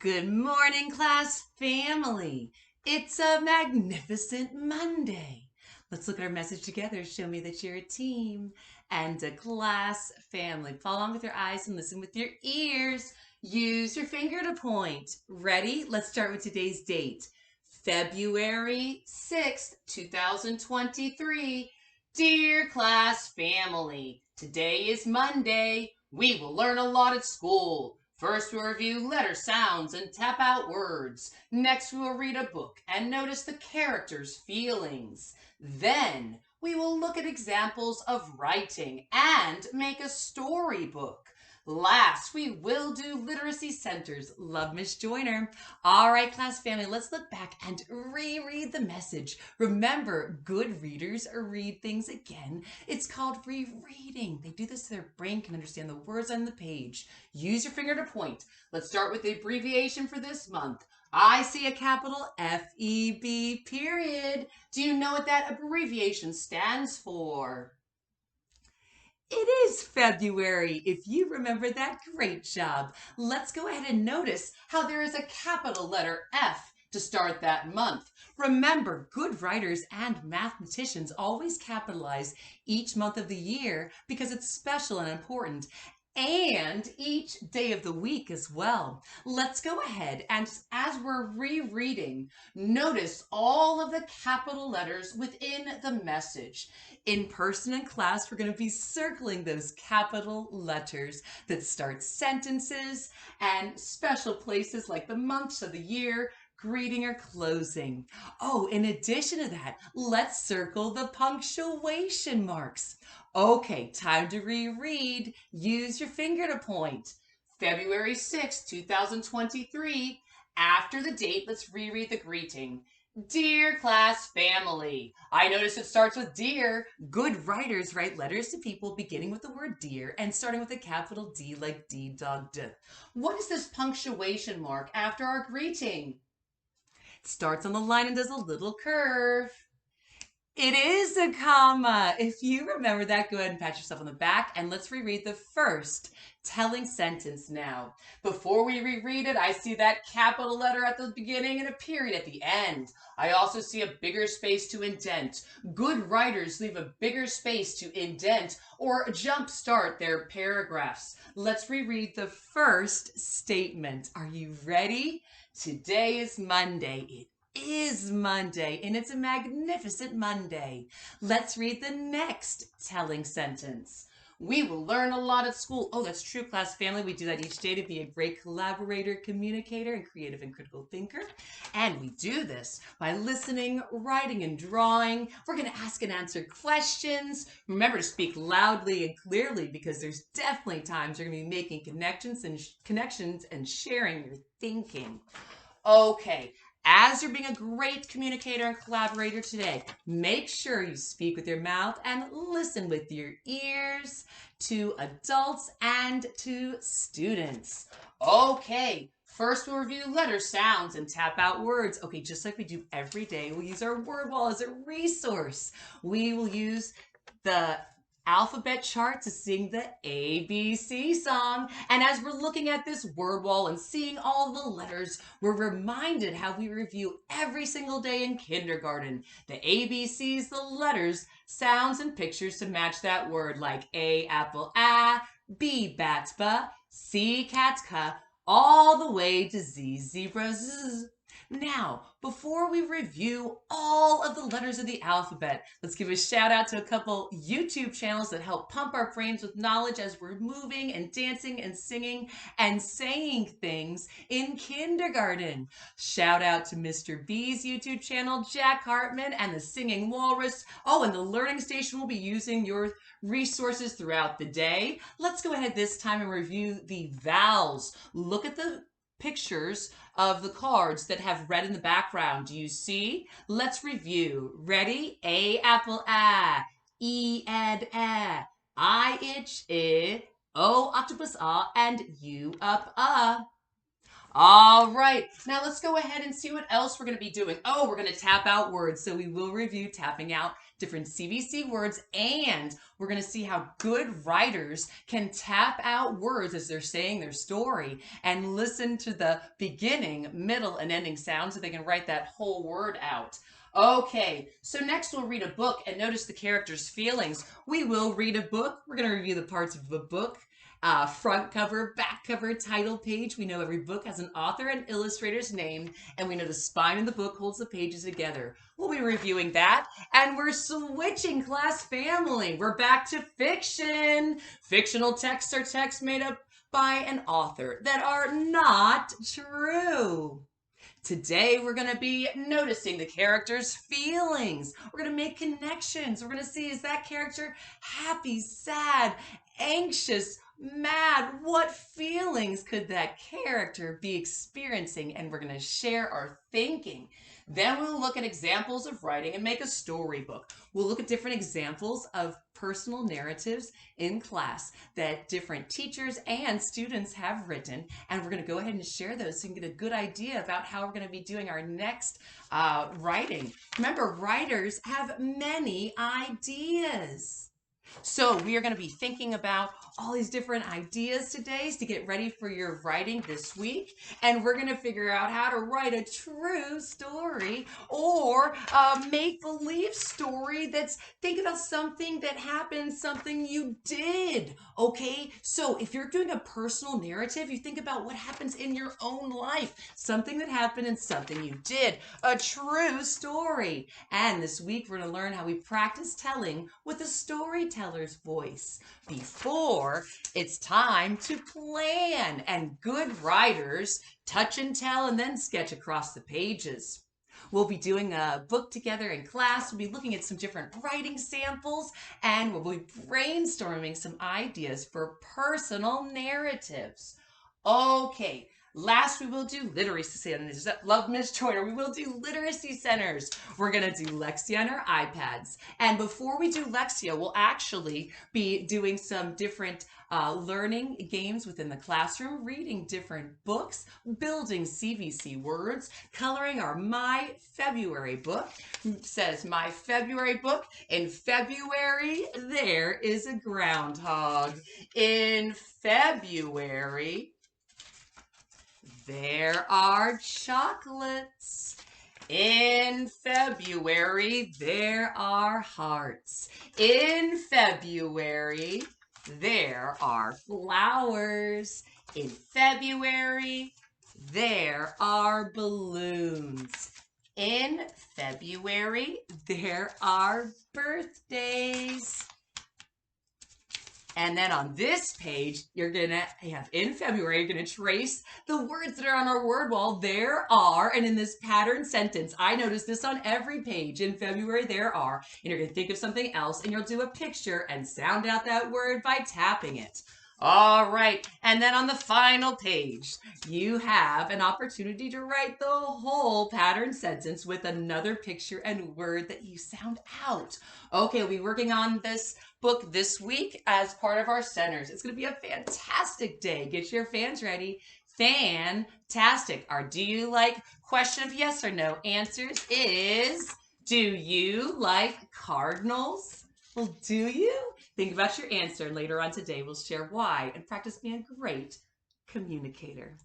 Good morning, class family. It's a magnificent Monday. Let's look at our message together. Show me that you're a team and a class family. Follow along with your eyes and listen with your ears. Use your finger to point. Ready? Let's start with today's date. February 6th, 2023. Dear class family, today is Monday. We will learn a lot at school. First, we'll review letter sounds and tap out words. Next, we will read a book and notice the characters' feelings. Then, we will look at examples of writing and make a storybook. Last, we will do literacy centers. Love Miss Joyner. All right, class family, let's look back and reread the message. Remember, good readers read things again. It's called rereading. They do this so their brain can understand the words on the page. Use your finger to point. Let's start with the abbreviation for this month. I see a capital F-E-B period. Do you know what that abbreviation stands for? It is February. If you remember that, great job. Let's go ahead and notice how there is a capital letter F to start that month. Remember, good writers and mathematicians always capitalize each month of the year because it's special and important, and each day of the week as well. Let's go ahead and, as we're rereading, notice all of the capital letters within the message. In person and class, we're going to be circling those capital letters that start sentences and special places like the months of the year, greeting or closing. Oh, in addition to that, let's circle the punctuation marks. Okay, time to reread. Use your finger to point. February 6, 2023. After the date, let's reread the greeting. Dear class family. I notice it starts with dear. Good writers write letters to people beginning with the word dear and starting with a capital D like D dog D. What is this punctuation mark after our greeting? It starts on the line and does a little curve. It is a comma. If you remember that, go ahead and pat yourself on the back, and let's reread the first telling sentence now. Before we reread it, I see that capital letter at the beginning and a period at the end. I also see a bigger space to indent. Good writers leave a bigger space to indent or jumpstart their paragraphs. Let's reread the first statement. Are you ready? Today is Monday. It is Monday, and it's a magnificent Monday. Let's read the next telling sentence. We will learn a lot at school. Oh, that's true, class family. We do that each day to be a great collaborator, communicator, and creative and critical thinker. And we do this by listening, writing, and drawing. We're going to ask and answer questions. Remember to speak loudly and clearly because there's definitely times you're going to be making connections and sharing your thinking. Okay, as you're being a great communicator and collaborator today, make sure you speak with your mouth and listen with your ears to adults and to students. Okay, first we'll review letter sounds and tap out words. Okay, just like we do every day, we'll use our word wall as a resource. We will use the alphabet chart to sing the ABC song. And as we're looking at this word wall and seeing all the letters, we're reminded how we review every single day in kindergarten. The ABCs, the letters, sounds, and pictures to match that word, like A, apple, A, B, bat, ba, C, cat, ka, all the way to Z, zebra, z. Now, before we review all of the letters of the alphabet, let's give a shout out to a couple YouTube channels that help pump our brains with knowledge as we're moving and dancing and singing and saying things in kindergarten. Shout out to Mr. B's YouTube channel, Jack Hartman, and the Singing Walrus. Oh, and the Learning Station will be using your resources throughout the day. Let's go ahead this time and review the vowels. Look at the pictures of the cards that have red in the background. Do you see? Let's review. Ready? A, apple, A. E, ed, a. I, itch, I. O, octopus, ah. And U, up, All right, now let's go ahead and see what else we're going to be doing. Oh, we're going to tap out words, so we will review tapping out different CVC words, and we're going to see how good writers can tap out words as they're saying their story and listen to the beginning, middle, and ending sound so they can write that whole word out. Okay, so next we'll read a book and notice the character's feelings. We will read a book. We're going to review the parts of a book. Front cover, back cover, title page. We know every book has an author and illustrator's name, and we know the spine of the book holds the pages together. We'll be reviewing that, and we're switching class family. We're back to fiction. Fictional texts are texts made up by an author that are not true. Today, we're going to be noticing the character's feelings. We're going to make connections. We're going to see, is that character happy, sad, anxious, mad? What feelings could that character be experiencing? And we're going to share our thinking. Then we'll look at examples of writing and make a storybook. We'll look at different examples of personal narratives in class that different teachers and students have written. And we're going to go ahead and share those so you can get a good idea about how we're going to be doing our next writing. Remember, writers have many ideas. So we are going to be thinking about all these different ideas today to get ready for your writing this week. And we're going to figure out how to write a true story or a make-believe story that's think about something that happened, something you did. Okay, so if you're doing a personal narrative, you think about what happens in your own life, something that happened and something you did, a true story. And this week we're going to learn how we practice telling with a storyteller's voice before it's time to plan. And good writers touch and tell and then sketch across the pages. We'll be doing a book together in class. We'll be looking at some different writing samples, and we'll be brainstorming some ideas for personal narratives. Okay, last we will do literacy centers. Love Miss Joyner. We will do literacy centers. We're going to do Lexia on our iPads. And before we do Lexia, we'll actually be doing some different learning games within the classroom, reading different books, building CVC words, coloring our My February book. It says My February book. In February, there is a groundhog. In February, there are chocolates. In February, there are hearts. In February, there are flowers. In February, there are balloons. In February, there are birthdays. And then on this page, you're going to have, in February, you're going to trace the words that are on our word wall. There are, and in this pattern sentence, I noticed this on every page. In February, there are, and you're going to think of something else, and you'll do a picture and sound out that word by tapping it. All right, and then on the final page, you have an opportunity to write the whole pattern sentence with another picture and word that you sound out. Okay, we'll be working on this book this week as part of our centers. It's going to be a fantastic day. Get your fans ready. Fantastic. Our do you like question of yes or no answers is, do you like cardinals? Well, do you? Think about your answer. Later on today, we'll share why and practice being a great communicator.